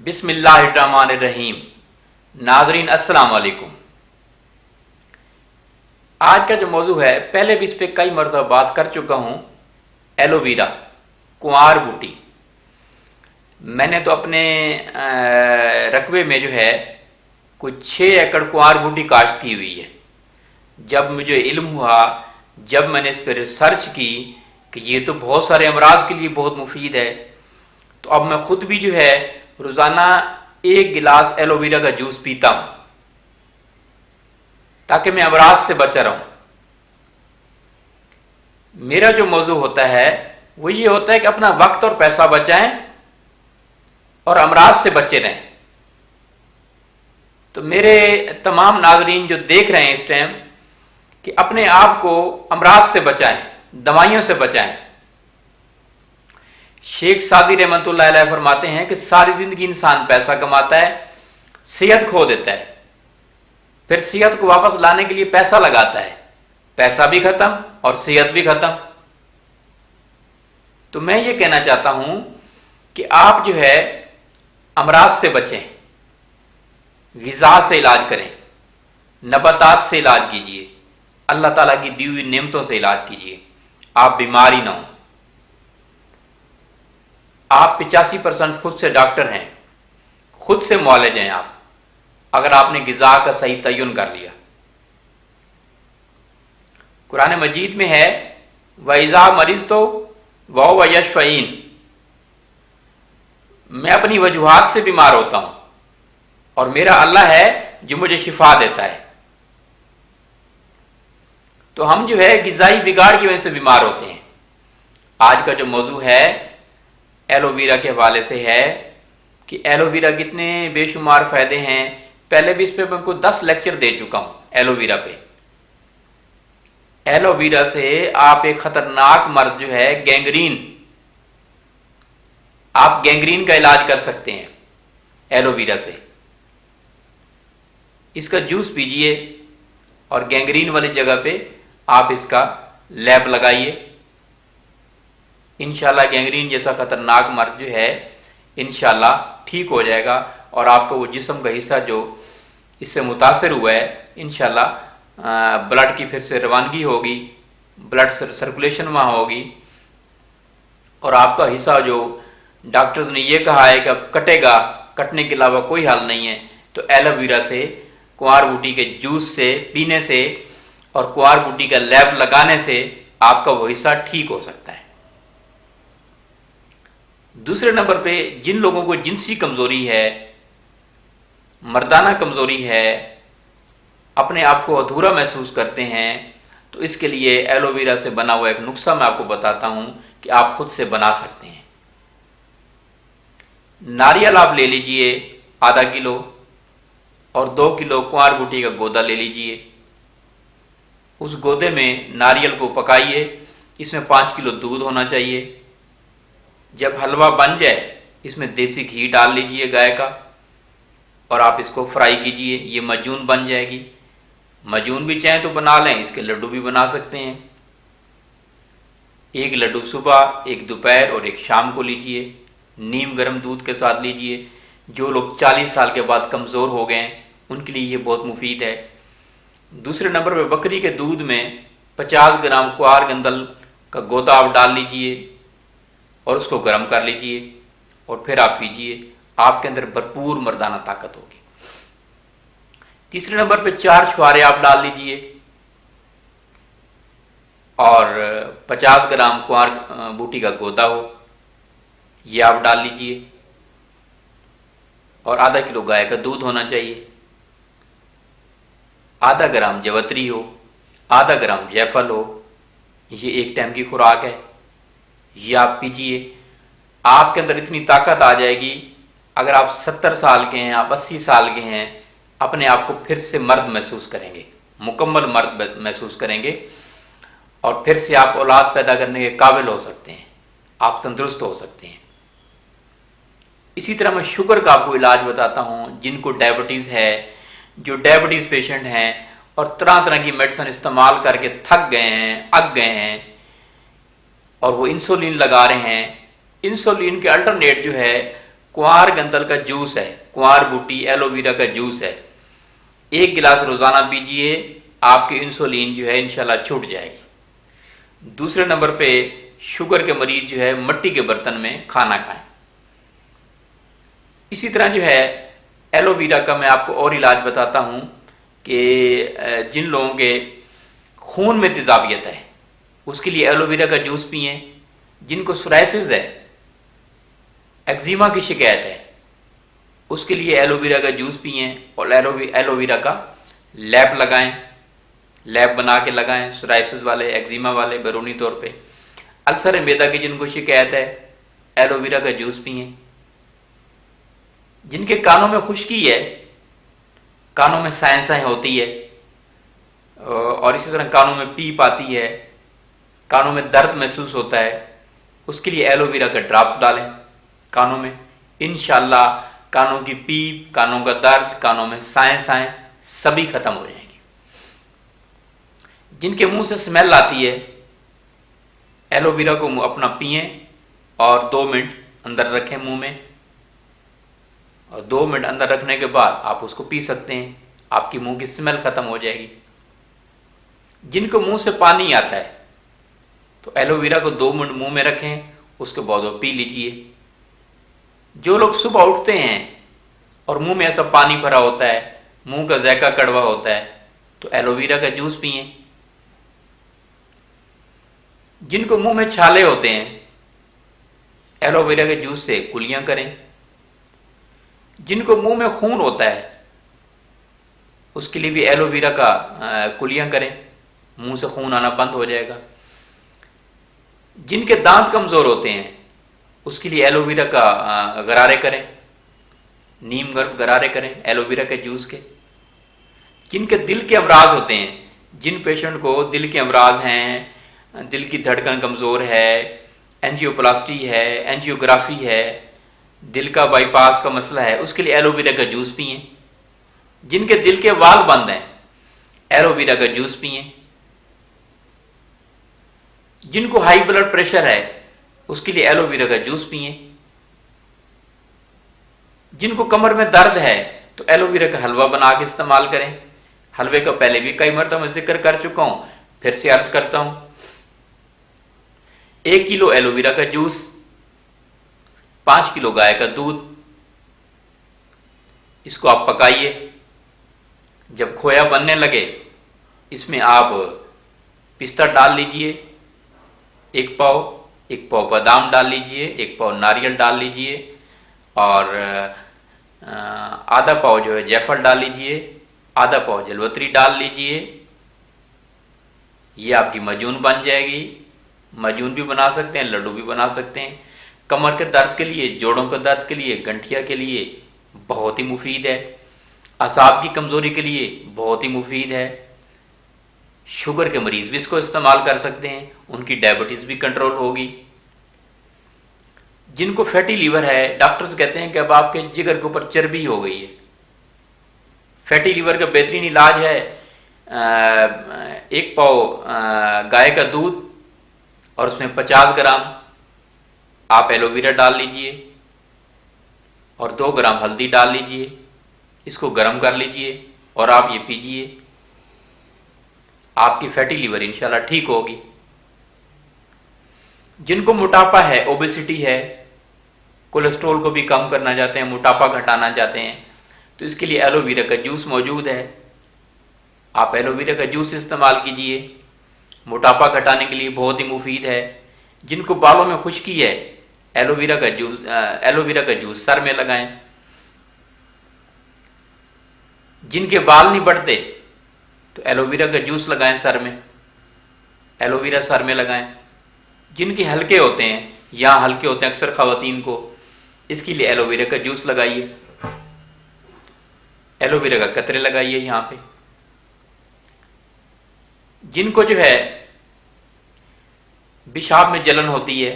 बिस्मिल्लाहिर्रहमानिर्रहीम। नाज़रीन अस्सलाम वालेकुम। आज का जो मौजू है, पहले भी इस पर कई मरतबा बात कर चुका हूँ। एलोवेरा, कुंवार बूटी। मैंने तो अपने रकबे में जो है कुछ 6 एकड़ कुंवार बूटी काश्त की हुई है। जब मुझे इल्म हुआ, जब मैंने इस पर रिसर्च की कि ये तो बहुत सारे अमराज के लिए बहुत मुफीद है, तो अब मैं ख़ुद भी जो है रोज़ाना 1 गिलास एलोवेरा का जूस पीता हूँ ताकि मैं अमराज से बचा रहूँ। मेरा जो मौजू होता है वो ये होता है कि अपना वक्त और पैसा बचाएं और अमराज से बचे रहें। तो मेरे तमाम नाज़रीन जो देख रहे हैं इस टाइम, कि अपने आप को अमराज से बचाएं, दवाइयों से बचाएं। शेख सादी रहमतुल्लाह अलैह फरमाते हैं कि सारी जिंदगी इंसान पैसा कमाता है, सेहत खो देता है, फिर सेहत को वापस लाने के लिए पैसा लगाता है, पैसा भी खत्म और सेहत भी खत्म। तो मैं ये कहना चाहता हूं कि आप जो है अमराज से बचें, ग़िज़ा से इलाज करें, नबातात से इलाज कीजिए, अल्लाह ताला की दी हुई नेमतों से इलाज कीजिए, आप बीमार ही ना हो। आप 85% खुद से डॉक्टर हैं, खुद से मुआलिज हैं आप, अगर आपने ग़िज़ा का सही तयन कर लिया। कुरान मजीद में है, वइज़ा मरीज़ तो वह यशफ़ईन, मैं अपनी वजूहात से बीमार होता हूं और मेरा अल्लाह है जो मुझे शिफा देता है। तो हम जो है ग़िज़ाई बिगाड़ की वजह से बीमार होते हैं। आज का जो मौजू है एलोवेरा के हवाले से है कि एलोवेरा कितने बेशुमार फ़ायदे हैं। पहले भी इस पर मैं आपको 10 लेक्चर दे चुका हूं एलोवेरा पे। एलोवेरा से आप एक ख़तरनाक मर्ज जो है गैंग्रीन, आप गैंग्रीन का इलाज कर सकते हैं एलोवेरा से। इसका जूस पीजिए और गैंग्रीन वाली जगह पे आप इसका लैब लगाइए। इंशाल्लाह गैंग्रीन जैसा ख़तरनाक मर्ज जो है इंशाल्लाह ठीक हो जाएगा और आपका वो जिस्म का हिस्सा जो इससे मुतासर हुआ है इंशाल्लाह ब्लड की फिर से रवानगी होगी, ब्लड सर्कुलेशन वहाँ होगी और आपका हिस्सा जो डॉक्टर्स ने ये कहा है कि अब कटेगा, कटने के अलावा कोई हल नहीं है, तो एलोवेरा से, कुंवार बूटी के जूस से पीने से और कुंवार बूटी का लैब लगाने से आपका वो हिस्सा ठीक हो सकता है। दूसरे नंबर पे जिन लोगों को जिनसी कमज़ोरी है, मर्दाना कमज़ोरी है, अपने आप को अधूरा महसूस करते हैं, तो इसके लिए एलोवेरा से बना हुआ एक नुस्खा मैं आपको बताता हूं कि आप खुद से बना सकते हैं। नारियल आप ले लीजिए आधा किलो और 2 किलो कुंवार बूटी का गोदा ले लीजिए। उस गोदे में नारियल को पकाइए, इसमें 5 किलो दूध होना चाहिए। जब हलवा बन जाए इसमें देसी घी डाल लीजिए गाय का और आप इसको फ्राई कीजिए, ये मजून बन जाएगी। मजून भी चाहें तो बना लें, इसके लड्डू भी बना सकते हैं। 1 लड्डू सुबह, 1 दोपहर और 1 शाम को लीजिए। नीम गर्म दूध के साथ लीजिए। जो लोग 40 साल के बाद कमज़ोर हो गए हैं उनके लिए ये बहुत मुफीद है। दूसरे नंबर पर बकरी के दूध में 50 ग्राम कुंवार गंदल का गोदा आप डाल लीजिए और उसको गर्म कर लीजिए और फिर आप पीजिए, आपके अंदर भरपूर मर्दाना ताकत होगी। तीसरे नंबर पे 4 छुहारे आप डाल लीजिए और 50 ग्राम कुंवार बूटी का गोदा हो, ये आप डाल लीजिए और आधा किलो गाय का दूध होना चाहिए। आधा ग्राम जवतरी हो, आधा ग्राम जायफल हो, ये 1 टाइम की खुराक है, ये आप पीजिए। आपके अंदर इतनी ताकत आ जाएगी, अगर आप 70 साल के हैं, आप 80 साल के हैं, अपने आप को फिर से मर्द महसूस करेंगे, मुकम्मल मर्द महसूस करेंगे और फिर से आप औलाद पैदा करने के काबिल हो सकते हैं, आप तंदुरुस्त हो सकते हैं। इसी तरह मैं शुगर का आपको इलाज बताता हूँ। जिनको डायबिटीज़ है, जो डायबिटीज़ पेशेंट हैं और तरह तरह की मेडिसिन इस्तेमाल करके थक गए हैं, अक गए हैं और वो इंसुलिन लगा रहे हैं, इंसुलिन के अल्टरनेट जो है कुंवार गंदल का जूस है, कुंवार बूटी एलोवेरा का जूस है, 1 गिलास रोजाना पीजिए, आपकी इंसुलिन जो है इंशाल्लाह छूट जाएगी। दूसरे नंबर पे शुगर के मरीज जो है मिट्टी के बर्तन में खाना खाएं। इसी तरह जो है एलोवेरा का मैं आपको और इलाज बताता हूं कि जिन लोगों के खून में तेजाबियत है उसके लिए एलोवेरा का जूस पिएं। जिनको सोराइसिस है, एक्जिमा की शिकायत है, उसके लिए एलोवेरा का जूस पिएं और एलोवेरा का लैप लगाएं, लैप बना के लगाएं। सोराइसिस वाले, एक्जिमा वाले बैरूनी तौर पे, अल्सर मैदा की जिनको शिकायत है, एलोवेरा का जूस पिएं। जिनके कानों में खुश्की है, कानों में साएं होती है और इसी तरह कानों में पीप आती है, कानों में दर्द महसूस होता है, उसके लिए एलोवेरा का ड्रॉप्स डालें कानों में। इंशाल्लाह कानों की पीप, कानों का दर्द, कानों में साएं सभी खत्म हो जाएंगी। जिनके मुंह से स्मेल आती है, एलोवेरा को अपना पिएं और 2 मिनट अंदर रखें मुंह में, और 2 मिनट अंदर रखने के बाद आप उसको पी सकते हैं, आपकी मुंह की स्मेल खत्म हो जाएगी। जिनको मुंह से पानी आता है तो एलोवेरा को 2 मिनट मुंह में रखें, उसके बाद वो पी लीजिए। जो लोग सुबह उठते हैं और मुंह में ऐसा पानी भरा होता है, मुंह का जायका कड़वा होता है, तो एलोवेरा का जूस पिएं। जिनको मुंह में छाले होते हैं, एलोवेरा के जूस से कुलियां करें। जिनको मुंह में खून होता है उसके लिए भी एलोवेरा का कुलियां करें, मुंह से खून आना बंद हो जाएगा। जिनके दांत कमजोर होते हैं उसके लिए एलोवेरा का गरारे करें, नीम गरारे करें एलोवेरा के जूस के। जिनके दिल के अमराज होते हैं, जिन पेशेंट को दिल के अमराज हैं, दिल की धड़कन कमजोर है, एंजियोप्लास्टी है, एंजियोग्राफी है, दिल का बाईपास का मसला है, उसके लिए एलोवेरा का जूस पिएं। जिनके दिल के वाल्व बंद हैं, एलोवेरा का जूस पिएं। जिनको हाई ब्लड प्रेशर है उसके लिए एलोवेरा का जूस पिएं। जिनको कमर में दर्द है तो एलोवेरा का हलवा बना के इस्तेमाल करें। हलवे का पहले भी कई मरतबा मैं जिक्र कर चुका हूं, फिर से अर्ज करता हूं। 1 किलो एलोवेरा का जूस, 5 किलो गाय का दूध, इसको आप पकाइए। जब खोया बनने लगे इसमें आप पिस्ता डाल लीजिए, 1 पाव बादाम डाल लीजिए, 1 पाव नारियल डाल लीजिए और आधा पाव जो है जायफल डाल लीजिए, आधा पाव जलवत्री डाल लीजिए। ये आपकी मजून बन जाएगी। मजून भी बना सकते हैं, लड्डू भी बना सकते हैं। कमर के दर्द के लिए, जोड़ों के दर्द के लिए, गंठिया के लिए बहुत ही मुफीद है। असाब की कमजोरी के लिए बहुत ही मुफीद है। शुगर के मरीज भी इसको इस्तेमाल कर सकते हैं, उनकी डायबिटीज भी कंट्रोल होगी। जिनको फैटी लीवर है, डॉक्टर्स कहते हैं कि अब आपके जिगर के ऊपर चर्बी हो गई है। फैटी लीवर का बेहतरीन इलाज है 1 पाव गाय का दूध और उसमें 50 ग्राम आप एलोवेरा डाल लीजिए और 2 ग्राम हल्दी डाल लीजिए। इसको गर्म कर लीजिए और आप ये पीजिए, आपकी फैटी लीवर इंशाल्लाह ठीक होगी। जिनको मोटापा है, ओबेसिटी है, कोलेस्ट्रॉल को भी कम करना चाहते हैं, मोटापा घटाना चाहते हैं, तो इसके लिए एलोवेरा का जूस मौजूद है। आप एलोवेरा का जूस इस्तेमाल कीजिए, मोटापा घटाने के लिए बहुत ही मुफीद है। जिनको बालों में खुश्की है, एलोवेरा का जूस सर में लगाएं। जिनके बाल नहीं बढ़ते तो एलोवेरा का जूस लगाएं सर में, एलोवेरा सर में लगाएं। जिनके हल्के होते हैं, यहाँ हल्के होते हैं अक्सर खवातीन को, इसके लिए एलोवेरा का जूस लगाइए, एलोवेरा का कतरे लगाइए यहाँ पे। जिनको जो है पेशाब में जलन होती है,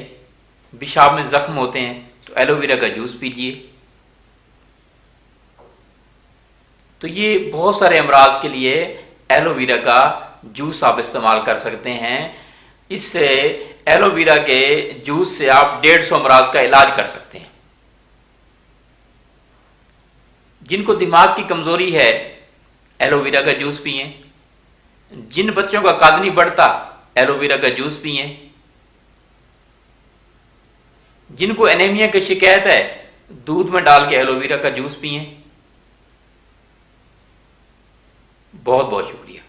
पेशाब में जख्म होते हैं, तो एलोवेरा का जूस पीजिए। तो ये बहुत सारे अमराज के लिए एलोवेरा का जूस आप इस्तेमाल कर सकते हैं। इससे एलोवेरा के जूस से आप 150 अमराज का इलाज कर सकते हैं। जिनको दिमाग की कमजोरी है एलोवेरा का जूस पिएं। जिन बच्चों का कद नहीं बढ़ता एलोवेरा का जूस पिएं। जिनको एनीमिया की शिकायत है दूध में डाल के एलोवेरा का जूस पिएं। बहुत बहुत शुक्रिया।